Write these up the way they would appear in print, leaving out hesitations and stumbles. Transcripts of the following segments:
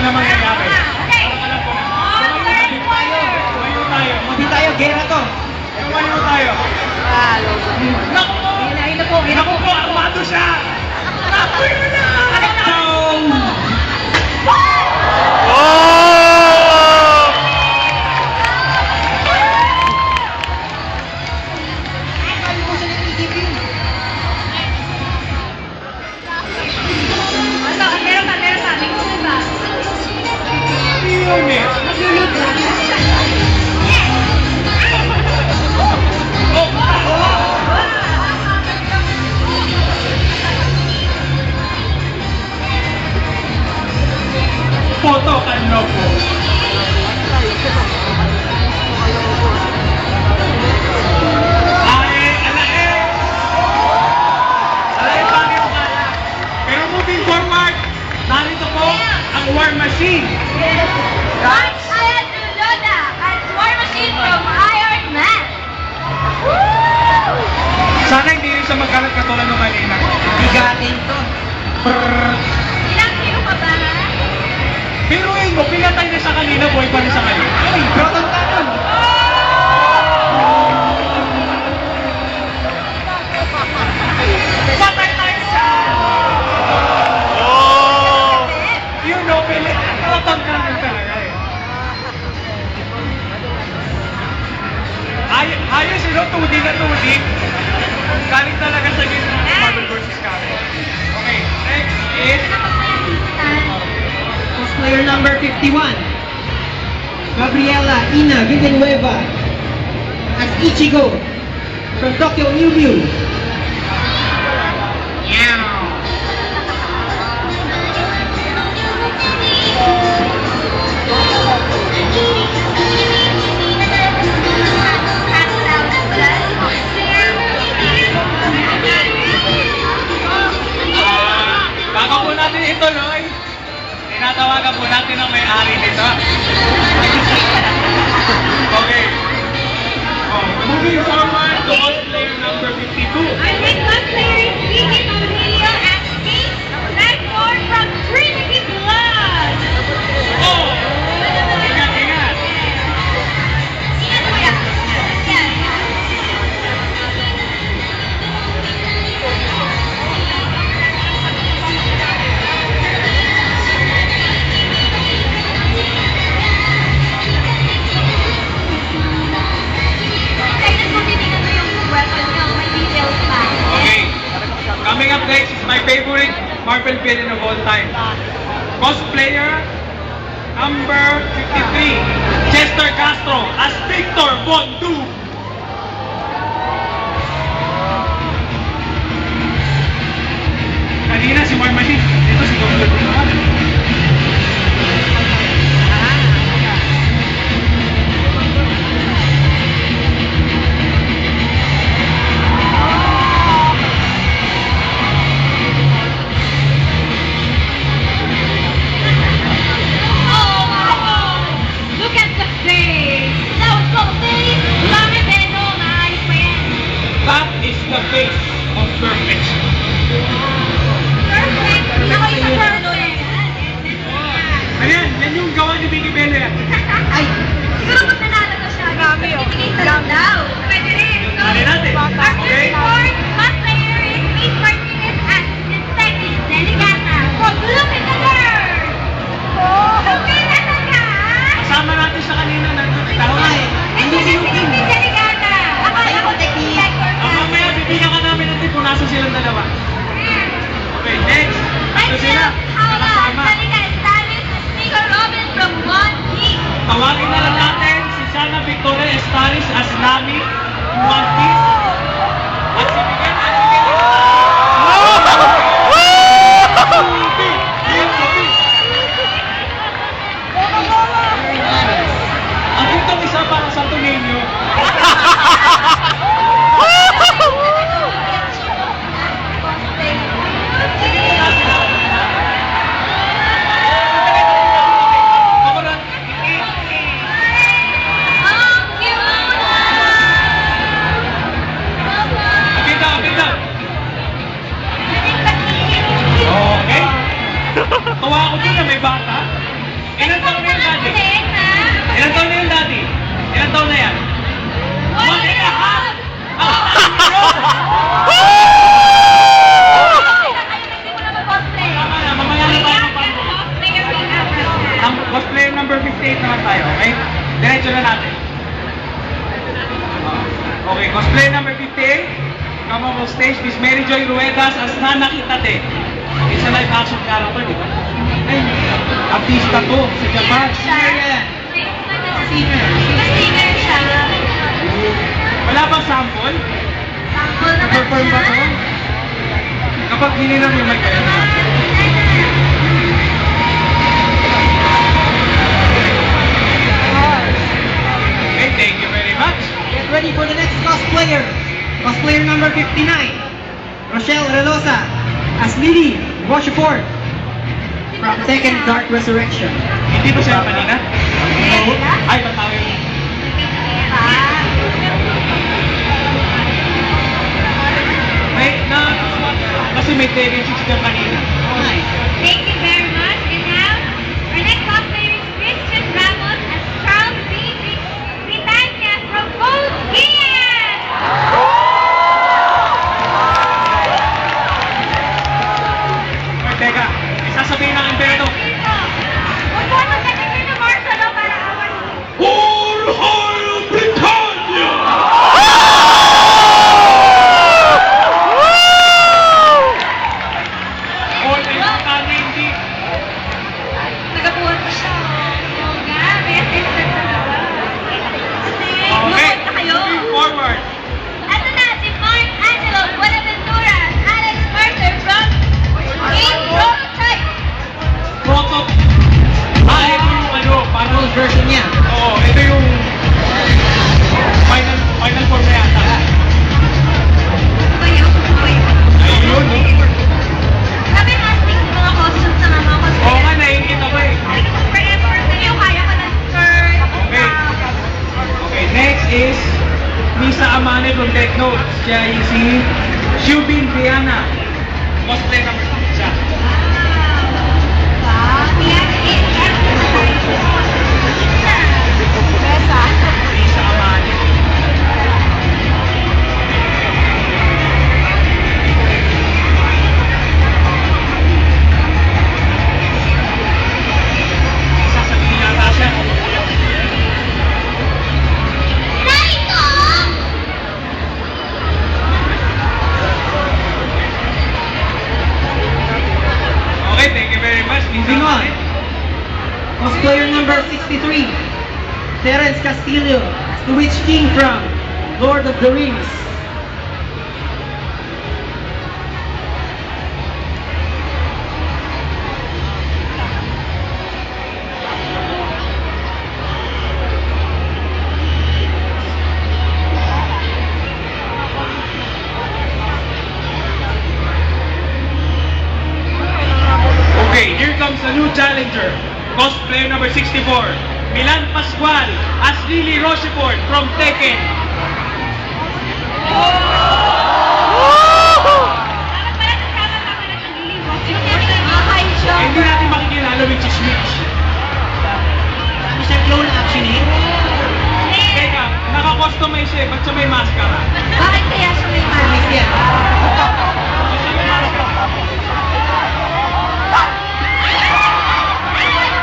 na mangyayari. Okay. Alam ko na. Tumayo tayo. Hindi tayo, gera to. Tumayo tayo. Naku po! Naku po! Armado siya! Naku yun na! Yun eh. Photo ano po? Pero moving forward, narito po ang War Machine. Once I had to Loda at War Machine from Iron Man. Sana hindi rin siya magkalat katulad ng kanina. Bigatin to. Brrr. Ilang kilo ka ba? Pero yun mo, pinatay na sa kanina, boy pa rin sa kanina. Uy, proton cannon. Patay tayo siya! Yun no, pili. Proton cannon talaga eh. Ayos yun, no? 2D na 2D. Galing talaga sa gitna ng Marvel vs. Capcom. Okay, next is... Cosplayer number 51. Gabriela Ina Villanueva as Ichigo from Tokyo Mew Mew. Bago po natin ituloy, tinatawagan po natin ang may-ari nito. Okay. Oh, moving forward to player number 52. I think cosplayer is Vicky Paulilio as Kate Redford from Trinity Blood. Oh! Ingat, ingat. Ingat mo yan. Yan. Tignan mo, titignan mo yung weapon niyo. May details pa. Okay. Coming up next is my favorite Marvel villain of all time. Cosplayer number 53, Chester Castro as Victor Von Doom. Kanina si War Machine, dito si Don Doom naman. Oh, look at the face. That was so face. Bakit eh, no? Maayos pa yan. That is the face of perfection. Perfect. Ako yung perfect. Ayan, yan yung gawa ni Vicky Bella yan. Ay, Siguro pag nanalo na siya, titigil na lang daw. Pwede rin. So, Dali natin. our Okay? third cosplayer is Miss Martinez as Detective Delegata from Look at the Nerd. Okay na ka? Kasama natin siya kanina nandun. tao nga eh. Hindi Hindi na si sinupin. Delegata. Ako Technique. Mamaya, bibigyan ka namin ng tip kung nasa silang dalawa. Okay, next. Ito sila. How about Nakasama. Delegata Establish as Speaker Robin from One Piece? Tawagin na lang natin si Sana Victoria Estaris as Nami in One Piece. At si Miguel Ang itong isa para sa Tonino. Ako na. Ang cute! Ilan taon na yun, Daddy? Ilan taon na yan? 1 and a half! Hindi mo na mag-cosplay. Tama na, mamaya na tayo magpapagod. Cosplayer from Africa. Ang cosplayer number 58 naman tayo, okay? Diretso na natin. Okay, cosplayer number 58. Come on stage, Miss Mary Joy Ruedas as Nana Kitate. It's a live action character, di ba? Ay, artista to sa Japan. Singer yan. Singer. Singer siya. Wala bang sample? Sample naman Perform ba to? siya. Kapag hinilang yung mic kayo. Okay, thank you very much. Get ready for the next cosplayer. Cosplayer number 59. Rochelle Relosa as Lily Rochefort from Tekken Dark Resurrection. Hindi ba siya kanina? No. Ay, bataw yun. May, kasi may Tekken 6 ka kanina. Nice. Thank you very much. And now, our next cosplayer is Christian Ramos as Charles B. Britania from Gold Gear! Or teka, may sasabihin ng Impero. Huwag mo ito sa kasi ng Marso, no? Para awan. All Hail Britannia! All Hail Britannia, hindi. Nagabuhat ko siya. Oo nga, may assistant na naman. Okay, Lumot na kayo. moving forward. Ito na, si Mark Angelo Buenaventura, Alex Mercer from Game Prototype. Proto. Ito yung ano, parang Old version niya. Oo, ito yung final form na yata. Kayo, Ayun, no? Sabi nga, stick sa mga costumes sa mga cosplayer. Oo nga, naiingit ako eh. Ay, super effort na yung kaya ko ng skirt. Okay. Okay, next is Misa Amane from Death Note. Siya yung si Shubin Viana. Cosplay number 2 siya. Misa Amane. Sasabihin yata siya. Okay, thank you very much. Misa Moving on. Amane. Cosplayer number 63. Terence Castillo as the Witch King from Lord of the Rings. Okay, here comes a new challenger. Cosplayer number 64. Milan Pascual as Lily Rochefort from Tekken. Hindi natin makikilala which is which. Ano siya clone actually? Teka, naka-customize siya eh. Ba't siya may maskara? Bakit kaya siya may Nice mask? yan. Ba't siya may maskara?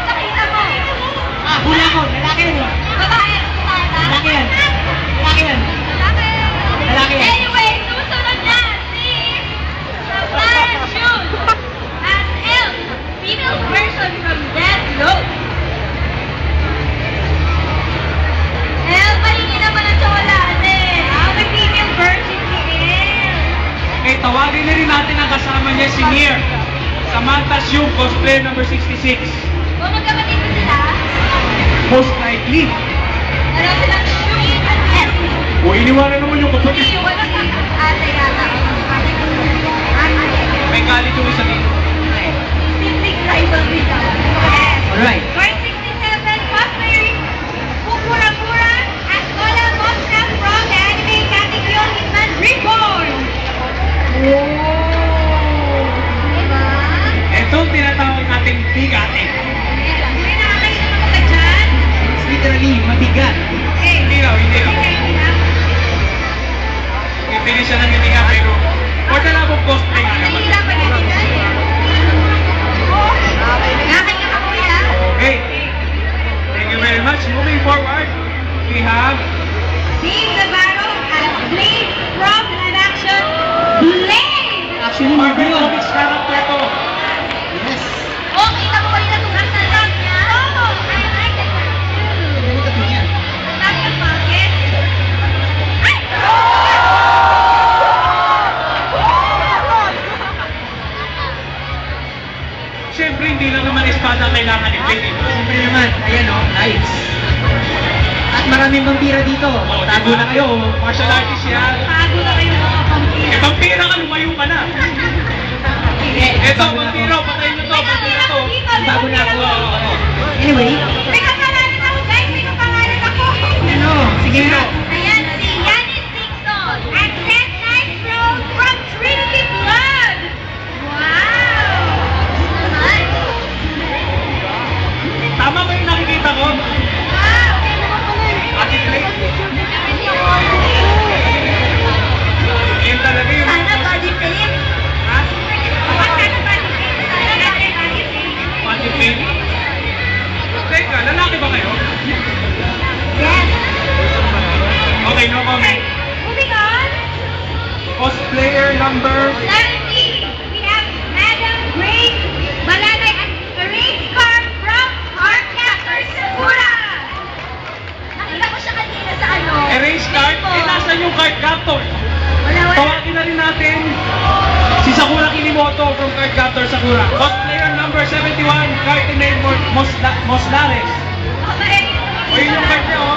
Nakita mo. Ah, hula ko. Lalaki yun eh. Babae. Lalaki yan. Lalaki yan. Lalaki yan. Anyway, susunod na si Sabayan June as Elle, female version from Death Note. Elle, palingin naman ang tsokolate. May female version si Elle. Okay, tawagin na rin natin ang kasama niya si Nier. Samantha Siu, cosplayer number 66. Kung magkapatid ba sila, Most likely. dalawa silang June at Elle. O iniwanan naman yung kapatid. Iiwan na si ate yata. May galit yung isa dito. Simpleng rival nila. Yes. Alright. For 67, cosplayer Kukurakura as Ola Mosca from the anime Katekyon Hitman Reborn. Diba? Ito ang tinatawag nating big ate. May nakakita mga ba dyan? It's literally much. Moving forward, we have Being Navarro as Blade from live action Blade! Actually, Marvel movie yun. Comics character to. Yes. Oh, kita mo kanina itong ang talab niya? Oo, I like it too. Ganito po yan. Dami ang bakit? Ay! Siyempre, hindi lang naman espada ang kailangan ni Blade. Siyempre naman, ayan o, lights. At maraming vampira dito. Tago na kayo. Martial artist yan. Bago na kayo mga vampira. Eh, vampira ka, lumayo ka na. Eto, vampiro, patayin nyo to, May vampiro vampira to. ko dito, may Bago na vampira ako. ko. Anyway, May kapangalan ako, guys. May kapangalan ako. ano, sige nga. Ayan, si Yanis Dixon at Ted Nitro from Trinity Blood. Wow! Tama ba yung nakikita ko? Wow! Ate Blade? Yan talaga yung... Sana body paint. Ha? Sana body paint. Sana body paint. Ate Blade? Teka, lalaki ba kayo? Yes. Okay, no comment. Moving on. Cosplayer number... 30. We have Madam Grace Balanay at Race Car from Hardcapper Sakura. Nakita ko siya kanina sa ano. Erase card? Eh, nasan yung card captor? Wala. Tawagin na rin natin si Sakura Kinimoto from Card Captor Sakura. Cosplayer number 71, Cardinal Moslares. O yun yung card niya, oh.